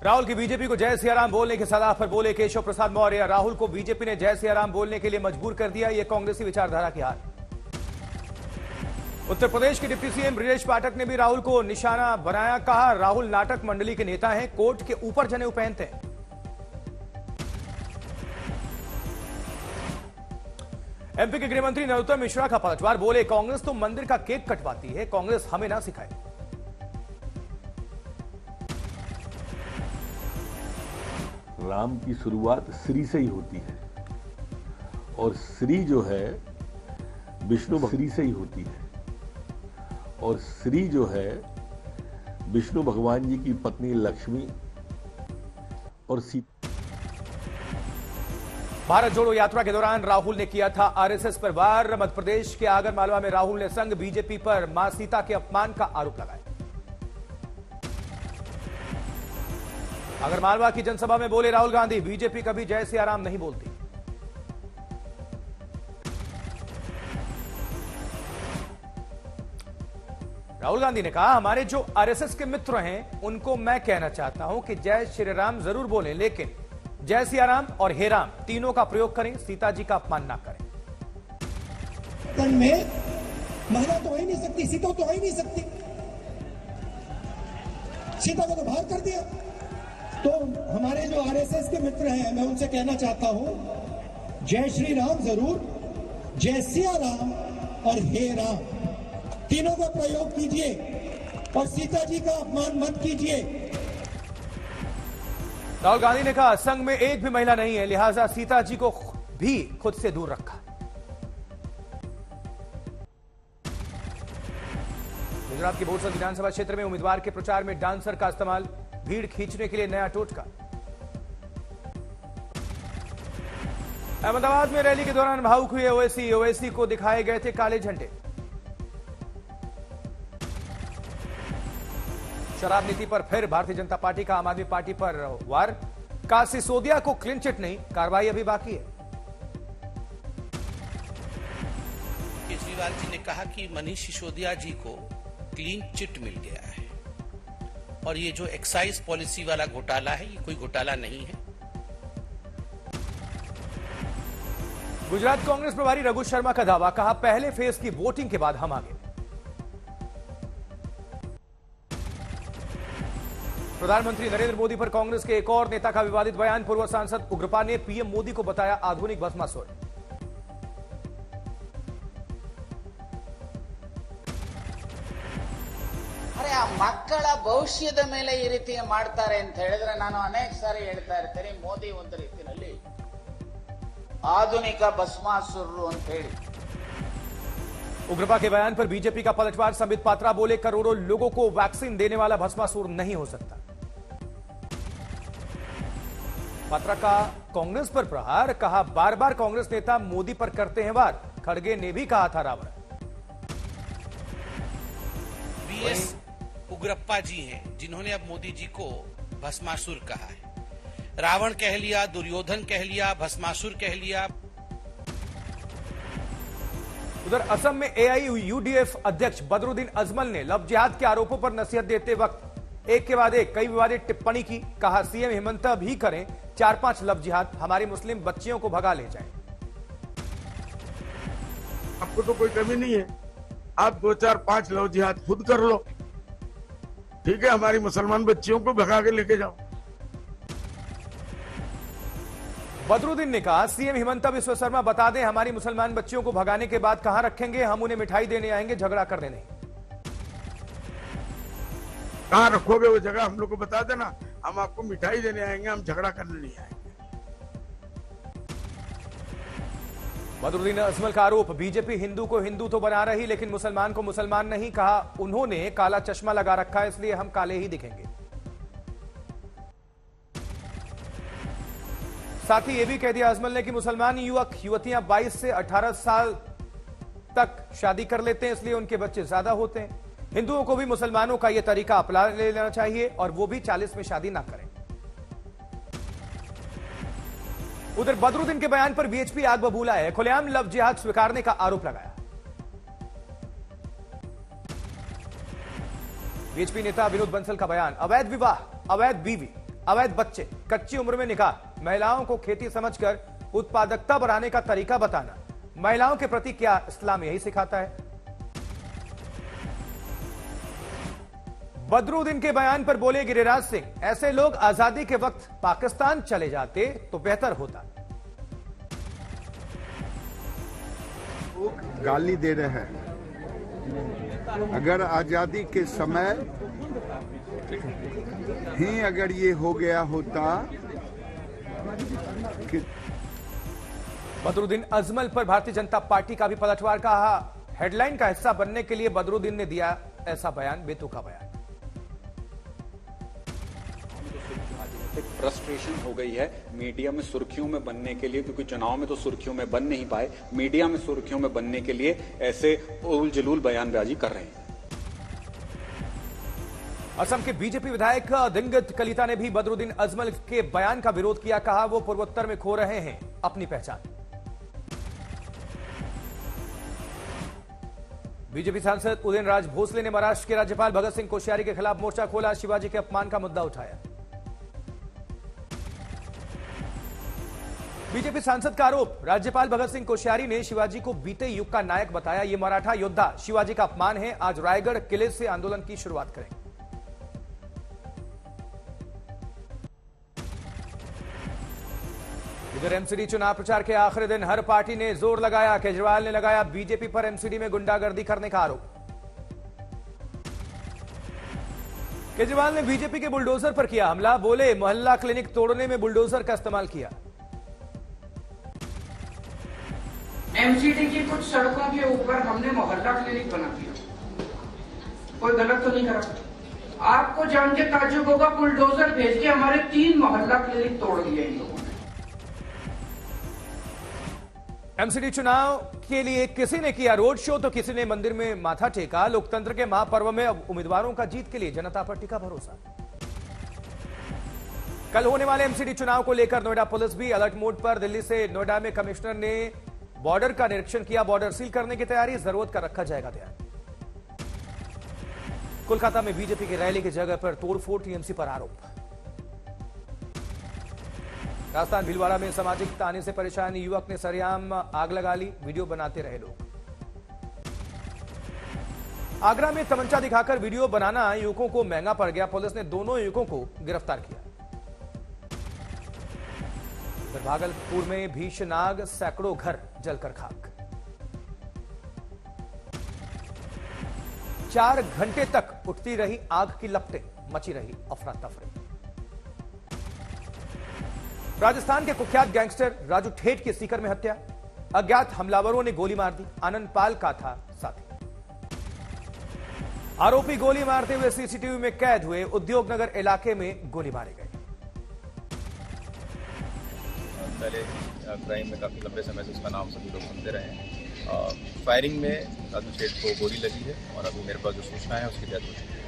राहुल की बीजेपी को जय सियाराम बोलने की सलाह पर बोले केशव प्रसाद मौर्य। राहुल को बीजेपी ने जय सियाराम बोलने के लिए मजबूर कर दिया, यह कांग्रेसी विचारधारा की हार। उत्तर प्रदेश के डिप्टी सीएम ब्रजेश पाठक ने भी राहुल को निशाना बनाया, कहा राहुल नाटक मंडली के नेता हैं, कोर्ट के ऊपर जनेऊ पहनते हैं। एमपी के गृहमंत्री नरोत्तम मिश्रा का पलटवार, बोले कांग्रेस तो मंदिर का केक कटवाती है, कांग्रेस हमें ना सिखाए। राम की शुरुआत श्री से ही होती है और श्री जो है विष्णु श्री से ही होती है और श्री जो है विष्णु भगवान जी की पत्नी लक्ष्मी और सीता। भारत जोड़ो यात्रा के दौरान राहुल ने किया था आरएसएस पर वार। मध्य प्रदेश के आगरमालवा में राहुल ने संघ बीजेपी पर मां सीता के अपमान का आरोप लगाया। आगरमालवा की जनसभा में बोले राहुल गांधी, बीजेपी कभी जय सियाराम नहीं बोलती। राहुल गांधी ने कहा हमारे जो आरएसएस के मित्र हैं उनको मैं कहना चाहता हूं कि जय श्री राम जरूर बोलें, लेकिन जय सियाराम और हे राम तीनों का प्रयोग करें, सीता जी का अपमान ना करें। में महिला तो हो ही नहीं सकती, सीता तो हो ही नहीं सकती, सीता को तो बाहर कर दिया। तो हमारे जो आरएसएस के मित्र हैं मैं उनसे कहना चाहता हूं जय श्री राम जरूर, जय सिया राम और हे राम तीनों का प्रयोग कीजिए और सीता जी का अपमान मत कीजिए। राहुल गांधी ने कहा संघ में एक भी महिला नहीं है, लिहाजा सीता जी को भी खुद से दूर रखा। गुजरात के बोरसद विधानसभा क्षेत्र में उम्मीदवार के प्रचार में डांसर का इस्तेमाल, भीड़ खींचने के लिए नया टोटका। अहमदाबाद में रैली के दौरान भावुक हुए ओवैसी को दिखाए गए थे काले झंडे। शराब नीति पर फिर भारतीय जनता पार्टी का आम आदमी पार्टी पर वार, कहा सिसोदिया को क्लीन चिट नहीं, कार्रवाई अभी बाकी है। केजरीवाल जी ने कहा कि मनीष सिसोदिया जी को क्लीन चिट मिल गया है और ये जो एक्साइज पॉलिसी वाला घोटाला है ये कोई घोटाला नहीं है। गुजरात कांग्रेस प्रभारी रघु शर्मा का दावा, कहा पहले फेज की वोटिंग के बाद हम आगे। प्रधानमंत्री नरेंद्र मोदी पर कांग्रेस के एक और नेता का विवादित बयान, पूर्व सांसद उग्रपा ने पीएम मोदी को बताया आधुनिक भस्मासुर। ಅರೆ ಆ ಮಕ್ಕಳ ಭವಿಷ್ಯದ ಮೇಲೆ ಈ ರೀತಿ ಮಾಡ್ತಾರೆ ಅಂತ ಹೇಳಿದ್ರೆ ನಾನು ಅನೇಕ ಸಾರಿ ಹೇಳ್ತಾ ಇರ್ತೀನಿ, ಮೋದಿ ಒಂದು ರೀತಿಯಲ್ಲಿ ಆಧುನಿಕ ಭಸ್ಮಾಸುರರು ಅಂತ ಹೇಳಿ। उग्रपा के बयान पर बीजेपी का पलटवार, संबित पात्रा बोले करोड़ों लोगों को वैक्सीन देने वाला भस्मासुर नहीं हो सकता। पात्रा का कांग्रेस पर प्रहार, कहा बार बार कांग्रेस नेता मोदी पर करते हैं वार, खड़गे ने भी कहा था रावण। बीएस उग्रप्पा जी हैं जिन्होंने अब मोदी जी को भस्मासुर कहा है। रावण कह लिया, दुर्योधन कह लिया, भस्मासुर कह लिया। उधर असम में एआईयूडीएफ अध्यक्ष बदरुद्दीन अजमल ने लव जिहाद के आरोपों पर नसीहत देते वक्त एक के बाद एक कई विवादित टिप्पणी की, कहा सीएम हेमंत भी करें 4-5 लव जिहाद, हमारी मुस्लिम बच्चियों को भगा ले जाएं। आपको तो कोई कमी नहीं है, आप 2-4-5 लव जिहाद खुद कर लो, ठीक है, हमारी मुसलमान बच्चियों को भगा के लेके जाओ। बदरुद्दीन ने कहा सीएम हिमंता बिस्वा शर्मा बता दें हमारी मुसलमान बच्चियों को भगाने के बाद कहां रखेंगे, हम उन्हें मिठाई देने आएंगे, झगड़ा करने नहीं। कहां रखोगे वो जगह हम लोग को बता देना, हम आपको मिठाई देने आएंगे, हम झगड़ा करने नहीं आएंगे। बदरुद्दीन अजमल का आरोप, बीजेपी हिंदू को हिंदू तो बना रही लेकिन मुसलमान को मुसलमान नहीं, कहा उन्होंने काला चश्मा लगा रखा है इसलिए हम काले ही दिखेंगे। साथ ही यह भी कह दिया अजमल ने कि मुसलमान युवक युवतियां 22 से 18 साल तक शादी कर लेते हैं इसलिए उनके बच्चे ज्यादा होते हैं, हिंदुओं को भी मुसलमानों का यह तरीका अपना लेना चाहिए और वो भी 40 में शादी ना करें। उधर बदरुद्दीन के बयान पर बीएचपी आग बबूला है, खुलेआम लव जिहाद स्वीकारने का आरोप लगाया। बीएचपी नेता विनोद बंसल का बयान, अवैध विवाह, अवैध बीवी, अवैध बच्चे, कच्ची उम्र में निकाह, महिलाओं को खेती समझकर उत्पादकता बढ़ाने का तरीका बताना, महिलाओं के प्रति क्या इस्लाम यही सिखाता है? बदरुद्दीन के बयान पर बोले गिरिराज सिंह, ऐसे लोग आजादी के वक्त पाकिस्तान चले जाते तो बेहतर होता। लोग गाली दे रहे हैं। अगर आजादी के समय ही अगर ये हो गया होता कि बदरुद्दीन अजमल पर भारतीय जनता पार्टी का भी पलटवार कहा। हेडलाइन का हिस्सा बनने के लिए बदरुद्दीन ने दिया ऐसा बयान, बेतुका बयान। फ्रस्ट्रेशन हो गई है मीडिया में सुर्खियों में बनने के लिए, क्योंकि चुनाव में तो सुर्खियों में बन नहीं पाए, मीडिया में सुर्खियों में बनने के लिए ऐसे उल जलूल बयानबाजी कर रहे हैं। असम के बीजेपी विधायक दिंगत कलिता ने भी बदरुद्दीन अजमल के बयान का विरोध किया। कहा वो पूर्वोत्तर में खो रहे हैं अपनी पहचान। बीजेपी सांसद उदयन राज भोसले ने महाराष्ट्र के राज्यपाल भगत सिंह कोश्यारी के खिलाफ मोर्चा खोला। शिवाजी के अपमान का मुद्दा उठाया। बीजेपी सांसद का आरोप, राज्यपाल भगत सिंह कोश्यारी ने शिवाजी को बीते युग का नायक बताया। ये मराठा योद्धा शिवाजी का अपमान है। आज रायगढ़ किले से आंदोलन की शुरुआत करें। इधर एमसीडी चुनाव प्रचार के आखिरी दिन हर पार्टी ने जोर लगाया। केजरीवाल ने लगाया बीजेपी पर एमसीडी में गुंडागर्दी करने का आरोप। केजरीवाल ने बीजेपी के बुलडोजर पर किया हमला। बोले मोहल्ला क्लिनिक तोड़ने में बुलडोजर का इस्तेमाल किया। एमसीडी की कुछ सड़कों के ऊपर हमने मोहल्ला क्लिनिक बना दिया, कोई गलत तो नहीं करा। आपको जान के ताज्जुब होगा, बुलडोजर भेज के हमारे 3 मोहल्ला क्लिनिक तोड़ दिए इन लोगों ने। एमसीडी चुनाव के लिए किसी ने किया रोड शो तो किसी ने मंदिर में माथा टेका। लोकतंत्र के महापर्व में अब उम्मीदवारों का जीत के लिए जनता पर टिका भरोसा। कल होने वाले एमसीडी चुनाव को लेकर नोएडा पुलिस भी अलर्ट मोड पर। दिल्ली से नोएडा में कमिश्नर ने बॉर्डर का निरीक्षण किया। बॉर्डर सील करने की तैयारी, जरूरत का रखा जाएगा ध्यान। कोलकाता में बीजेपी की रैली की जगह पर तोड़फोड़, टीएमसी पर आरोप। राजस्थान भीलवाड़ा में सामाजिक ताने से परेशान युवक ने सरेआम आग लगा ली। वीडियो बनाते रहे लोग। आगरा में तमंचा दिखाकर वीडियो बनाना युवकों को महंगा पड़ गया। पुलिस ने दोनों युवकों को गिरफ्तार किया। भागलपुर में भीषण आग, सैकड़ों घर जलकर खाक। 4 घंटे तक उठती रही आग की लपटें, मची रही अफरा तफरी। राजस्थान के कुख्यात गैंगस्टर राजू ठेठ की सीकर में हत्या। अज्ञात हमलावरों ने गोली मार दी। आनंद पाल का था साथी। आरोपी गोली मारते हुए सीसीटीवी में कैद हुए। उद्योगनगर इलाके में गोली मारे गए। पहले क्राइम में काफ़ी लंबे समय से उसका नाम सभी लोग सुनते रहे हैं। फायरिंग में राजू ठेठ को गोली लगी है और अभी मेरे पास जो सूचना है उसकी डेथ हो चुकी है।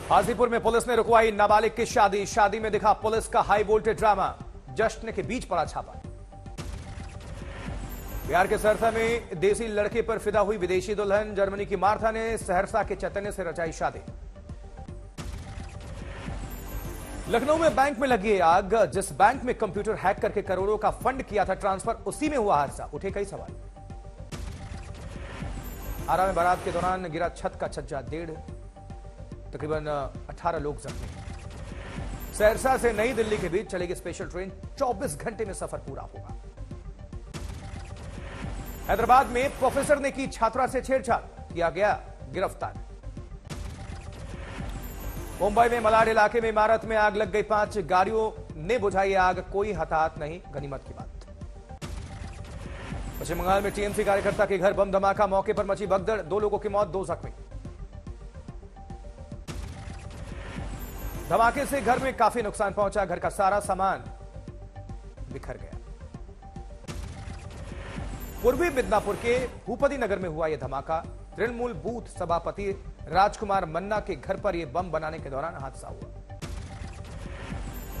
हाजीपुर में पुलिस ने रुकवाई नाबालिग की शादी। शादी में दिखा पुलिस का हाई वोल्टेज ड्रामा। जश्न के बीच पड़ा छापा। बिहार के सहरसा में देसी लड़के पर फिदा हुई विदेशी दुल्हन। जर्मनी की मार्था ने सहरसा के चैतन्य से रचाई शादी। लखनऊ में बैंक में लगी आग। जिस बैंक में कंप्यूटर हैक करके करोड़ों का फंड किया था ट्रांसफर, उसी में हुआ हादसा। उठे कई सवाल। आरा में बारात के दौरान गिरा छत का छज्जा। तकरीबन 18 लोग जख्मी। सहरसा से नई दिल्ली के बीच चलेगी स्पेशल ट्रेन। 24 घंटे में सफर पूरा होगा। हैदराबाद में प्रोफेसर ने की छात्रा से छेड़छाड़, किया गया गिरफ्तार। मुंबई में मलाड इलाके में इमारत में आग लग गई। 5 गाड़ियों ने बुझाई आग। कोई हताहत नहीं, गनीमत की बात। पश्चिम बंगाल में टीएमसी कार्यकर्ता के घर बम धमाका। मौके पर मची भगदड़। 2 लोगों की मौत, 2 जख्मी। धमाके से घर में काफी नुकसान पहुंचा। घर का सारा सामान बिखर गया। पूर्वी मिदनापुर के भूपति नगर में हुआ यह धमाका। तृणमूल बूथ सभापति राजकुमार मन्ना के घर पर यह बम बनाने के दौरान हादसा हुआ।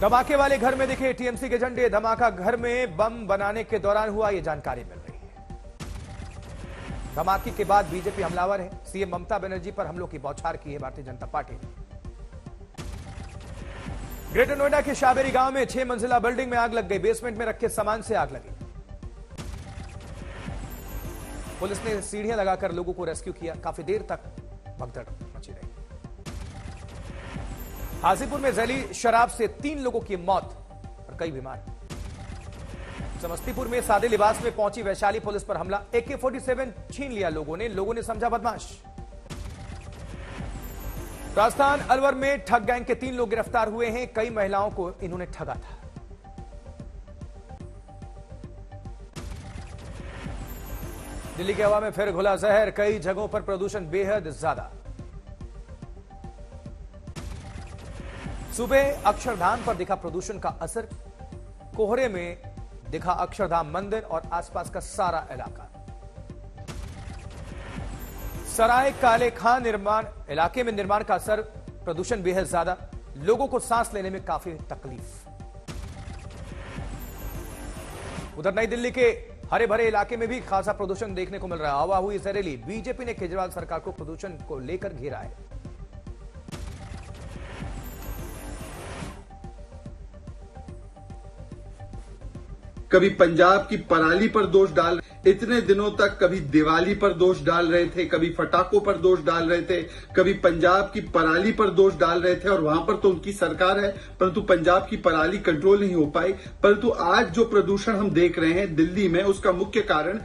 धमाके वाले घर में दिखे टीएमसी के झंडे। धमाका घर में बम बनाने के दौरान हुआ, यह जानकारी मिल रही है। धमाके के बाद बीजेपी हमलावर है। सीएम ममता बनर्जी पर हमलों की बौछार की है भारतीय जनता पार्टी ने। ग्रेटर नोएडा के शाहबेरी गांव में 6 मंजिला बिल्डिंग में आग लग गई। बेसमेंट में रखे सामान से आग लगी। पुलिस ने सीढ़ियां लगाकर लोगों को रेस्क्यू किया। काफी देर तक भगदड़ मची रही। हाजीपुर में जहरीली शराब से 3 लोगों की मौत और कई बीमार। समस्तीपुर में सादे लिबास में पहुंची वैशाली पुलिस पर हमला। AK-47 छीन लिया लोगों ने समझा बदमाश। राजस्थान अलवर में ठग गैंग के 3 लोग गिरफ्तार हुए हैं। कई महिलाओं को इन्होंने ठगा था। दिल्ली की हवा में फिर घुला जहर। कई जगहों पर प्रदूषण बेहद ज्यादा। सुबह अक्षरधाम पर दिखा प्रदूषण का असर। कोहरे में दिखा अक्षरधाम मंदिर और आसपास का सारा इलाका। सराय काले खां निर्माण इलाके में निर्माण का असर। प्रदूषण बेहद ज्यादा। लोगों को सांस लेने में काफी तकलीफ। उधर नई दिल्ली के हरे भरे इलाके में भी खासा प्रदूषण देखने को मिल रहा है। हवा हुई जहरीली। बीजेपी ने केजरीवाल सरकार को प्रदूषण को लेकर घेरा है। कभी पंजाब की पराली पर दोष डाल, इतने दिनों तक कभी दिवाली पर दोष डाल रहे थे, कभी फटाकों पर दोष डाल रहे थे, कभी पंजाब की पराली पर दोष डाल रहे थे और वहां पर तो उनकी सरकार है, परंतु पंजाब की पराली कंट्रोल नहीं हो पाई। परंतु आज जो प्रदूषण हम देख रहे हैं दिल्ली में, उसका मुख्य कारण।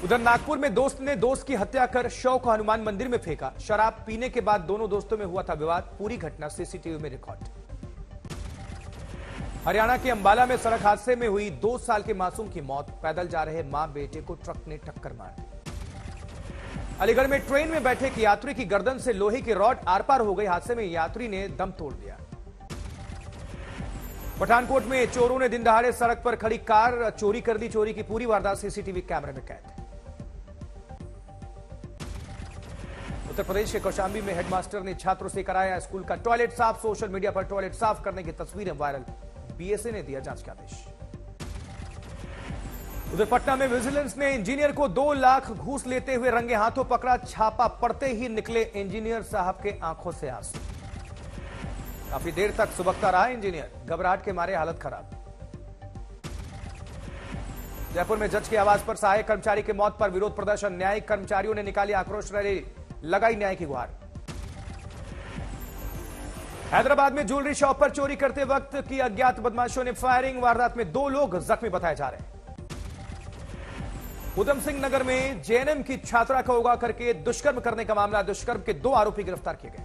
उधर नागपुर में दोस्त ने दोस्त की हत्या कर शव को हनुमान मंदिर में फेंका। शराब पीने के बाद दोनों दोस्तों में हुआ था विवाद। पूरी घटना सीसीटीवी में रिकॉर्ड। हरियाणा के अंबाला में सड़क हादसे में हुई 2 साल के मासूम की मौत। पैदल जा रहे मां बेटे को ट्रक ने टक्कर मार दी। अलीगढ़ में ट्रेन में बैठे एक यात्री की गर्दन से लोहे की रॉड आर पार हो गई। हादसे में यात्री ने दम तोड़ दिया। पठानकोट में चोरों ने दिन दहाड़े सड़क पर खड़ी कार चोरी कर दी। चोरी की पूरी वारदात सीसीटीवी कैमरे में कैद। उत्तर प्रदेश के कौशांबी में हेडमास्टर ने छात्रों से कराया स्कूल का टॉयलेट साफ। सोशल मीडिया पर टॉयलेट साफ करने की तस्वीरें वायरल। बीएसए ने दिया जांच का आदेश। उधर पटना में विजिलेंस ने इंजीनियर को 2 लाख घूस लेते हुए रंगे हाथों पकड़ा। छापा पड़ते ही निकले इंजीनियर साहब के आंखों से आंसू। काफी देर तक सुबकता रहा इंजीनियर। घबराहट के मारे हालत खराब। जयपुर में जज के आवास पर सहायक कर्मचारी की मौत पर विरोध प्रदर्शन। न्यायिक कर्मचारियों ने निकाली आक्रोश रैली। लगाई न्याय की गुहार। हैदराबाद में ज्वेलरी शॉप पर चोरी करते वक्त की अज्ञात बदमाशों ने फायरिंग। वारदात में 2 लोग जख्मी बताए जा रहे हैं। उधम सिंह नगर में जेएनएम की छात्रा का उगा करके दुष्कर्म करने का मामला। दुष्कर्म के 2 आरोपी गिरफ्तार किए गए।